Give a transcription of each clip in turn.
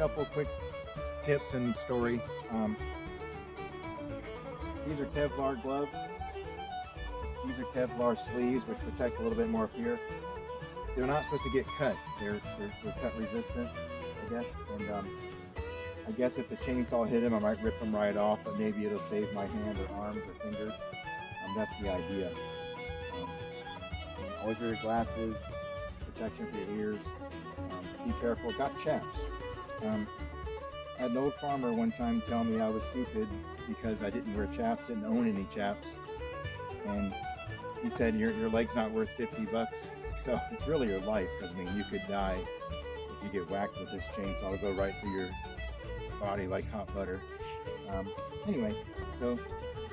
couple quick tips and story. These are Kevlar gloves. These are Kevlar sleeves, which protect a little bit more up here. They're not supposed to get cut. They're cut resistant, I guess. And I guess if the chainsaw hit them, I might rip them right off, but maybe it'll save my hand or arms or fingers. That's the idea. Always wear your glasses, protection for your ears. Be careful. Got chaps. I had an old farmer one time tell me I was stupid because I didn't wear chaps, didn't own any chaps. And he said, your leg's not worth 50 bucks. So it's really your life, because I mean, you could die if you get whacked with this chainsaw. It'll go right through your body like hot butter. Anyway, so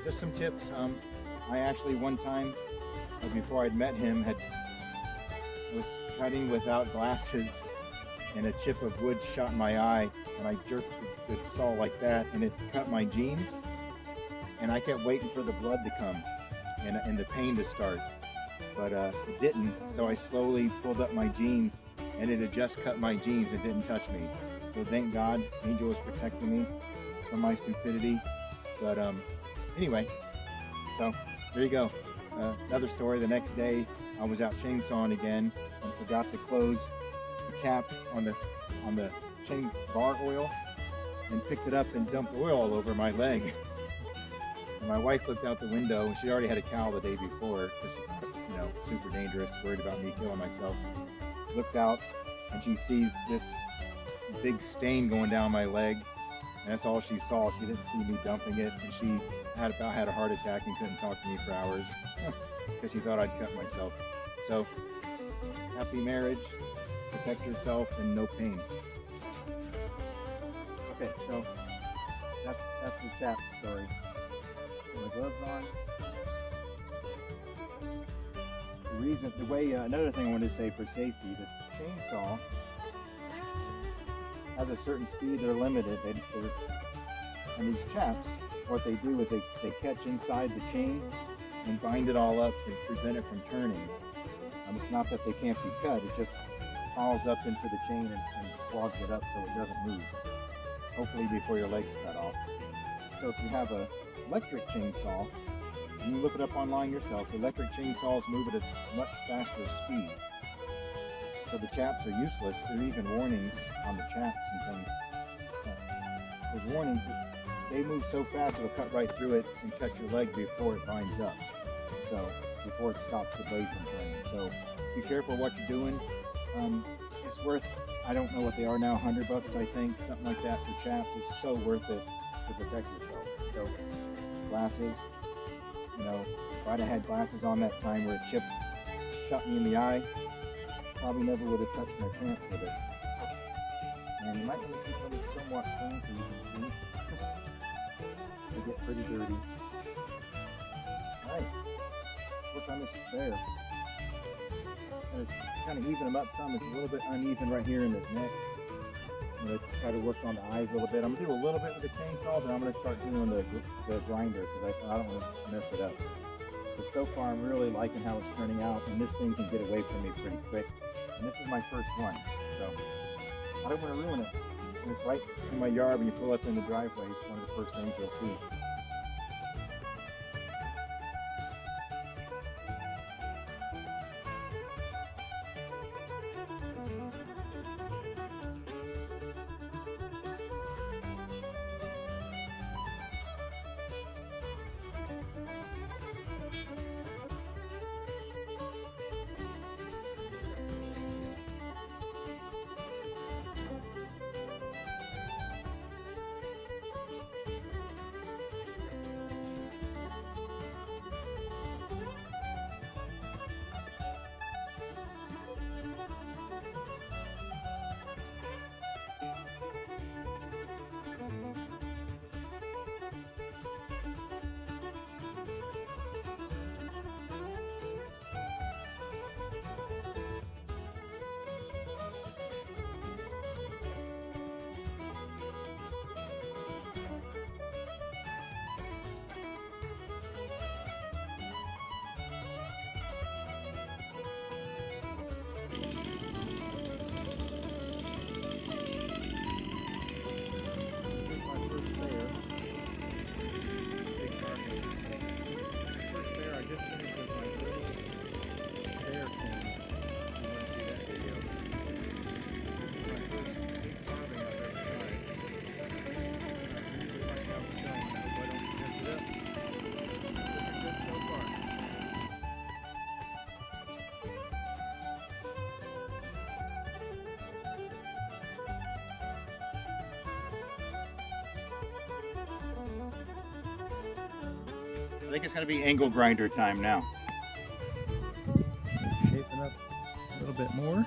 just some tips. I actually one time, before I'd met him, was cutting without glasses, and a chip of wood shot in my eye, and I jerked the saw like that, and it cut my jeans, and I kept waiting for the blood to come and the pain to start, but it didn't. So I slowly pulled up my jeans, and it had just cut my jeans. It didn't touch me. So thank God, Angel was protecting me from my stupidity. But anyway, so there you go. Another story. The next day, I was out chainsawing again and forgot to close the cap on the chain bar oil, and picked it up and dumped oil all over my leg. And my wife looked out the window, and she already had a cow the day before, because she, super dangerous, worried about me killing myself. Looks out, and she sees this big stain going down my leg, and that's all she saw. She didn't see me dumping it, and she had a heart attack and couldn't talk to me for hours because she thought I'd cut myself. So, happy marriage, protect yourself, and no pain. Okay, so that's the chap story. Put my gloves on. Another thing I wanted to say for safety, the chainsaw has a certain speed. They're limited. And these chaps, what they do is they catch inside the chain and bind it all up and prevent it from turning. It's not that they can't be cut, it just falls up into the chain and clogs it up so it doesn't move. Hopefully before your leg's cut off. So if you have an electric chainsaw, you can look it up online yourself. Electric chainsaws move at a much faster speed. So the chaps are useless. There are even warnings on the chaps and things. There's warnings that they move so fast it'll cut right through it and cut your leg before it binds up. So before it stops the blade from turning. So be careful what you're doing. It's worth, I don't know what they are now, 100 bucks I think, something like that for chaps. It's so worth it to protect yourself. So glasses, if I'd have had glasses on that time where it shot me in the eye, probably never would have touched my pants with it. And you might want to keep them somewhat clean so you can see. They get pretty dirty. Alright, work on this there. I'm kind of even them up some. It's a little bit uneven right here in this neck. I'm going to try to work on the eyes a little bit. I'm going to do a little bit with the chainsaw, but I'm going to start doing the grinder because I don't want to mess it up. But so far I'm really liking how it's turning out, and this thing can get away from me pretty quick. And this is my first one, so I don't want to ruin it. And it's right in my yard when you pull up in the driveway. It's one of the first things you'll see. think it's going to be angle grinder time now. Shaping up a little bit more.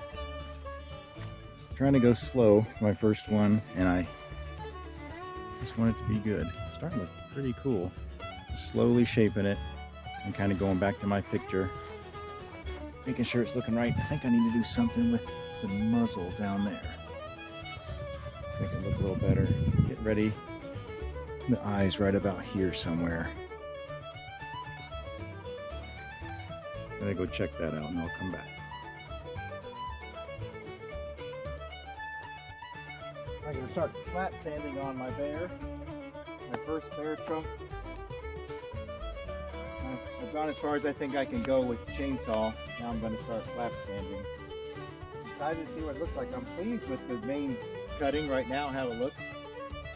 Trying to go slow. It's my first one, and I just want it to be good. It's starting to look pretty cool. Just slowly shaping it and kind of going back to my picture. Making sure it's looking right. I think I need to do something with the muzzle down there. Make it look a little better. Get ready. The eye's right about here somewhere. I'm gonna go check that out and I'll come back. I'm gonna start flat sanding on my bear. My first bear trunk. I've gone as far as I think I can go with the chainsaw. Now I'm gonna start flat sanding. Excited to see what it looks like. I'm pleased with the main cutting right now, how it looks.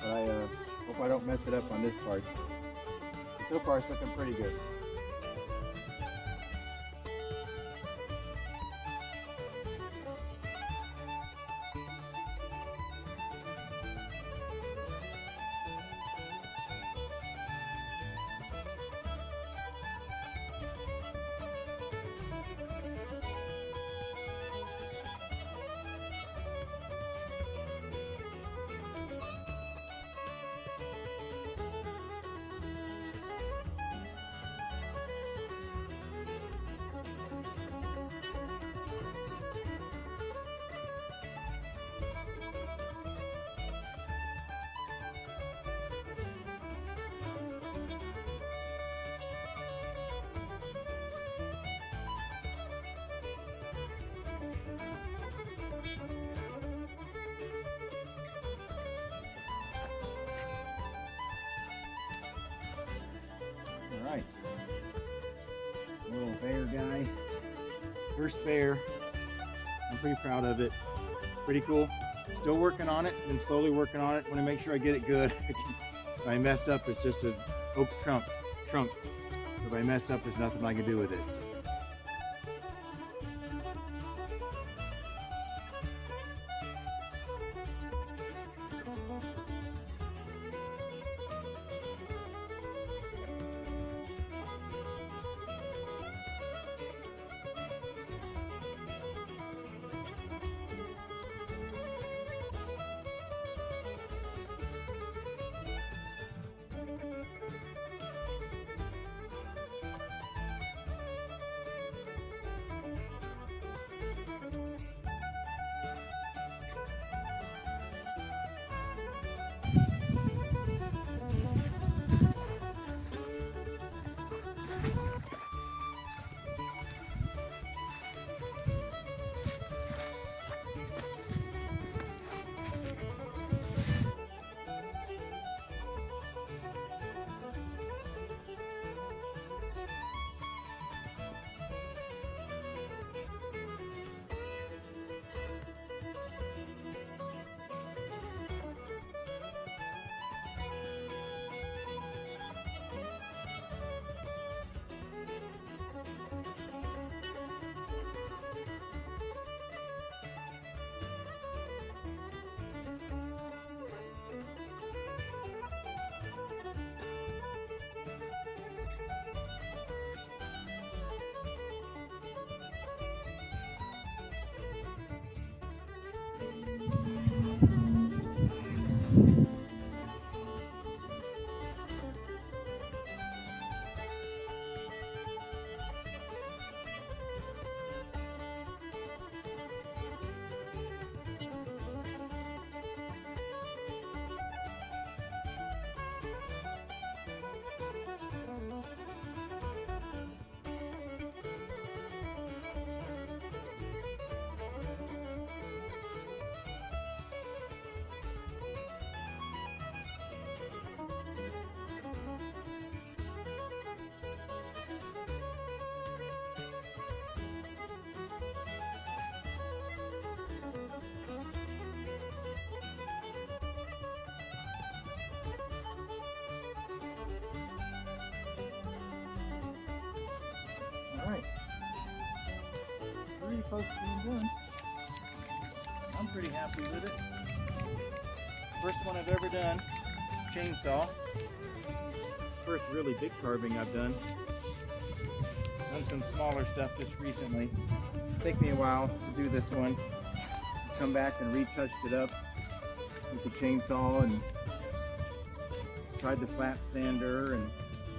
But I hope I don't mess it up on this part. But so far it's looking pretty good. All right, little bear guy, first bear. I'm pretty proud of it. Pretty cool. Still working on it and slowly working on it. Want to make sure I get it good. If I mess up, it's just an oak trunk. If I mess up, there's nothing I can do with it. So. Alright, pretty close to being done. I'm pretty happy with it. First one I've ever done, chainsaw. first really big carving I've done. Done some smaller stuff just recently. Take me a while to do this one. Come back and retouched it up with the chainsaw and tried the flat sander and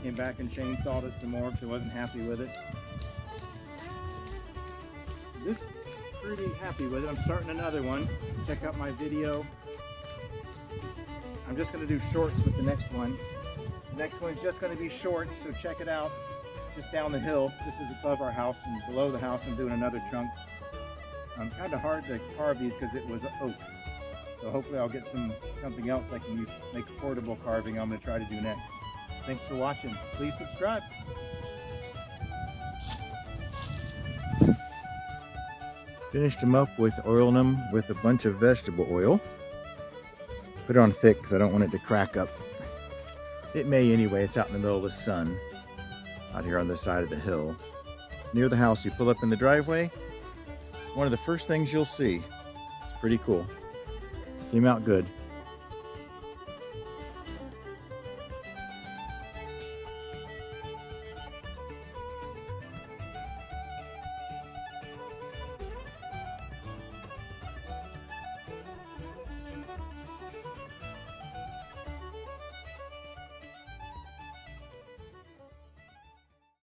came back and chainsawed it some more because I wasn't happy with it. This pretty happy with it. I'm starting another one. Check out my video. I'm just going to do shorts with the next one. The next one's just going to be shorts, so check it out. Just down the hill. This is above our house, and below the house I'm doing another chunk. Kind of hard to carve these because it was oak. So hopefully I'll get something else I can use, make a portable carving I'm going to try to do next. Thanks for watching. Please subscribe. Finished them up with oiling them with a bunch of vegetable oil. Put it on thick because I don't want it to crack up. It may anyway. It's out in the middle of the sun out here on this side of the hill. It's near the house. You pull up in the driveway. One of the first things you'll see. It's pretty cool. Came out good.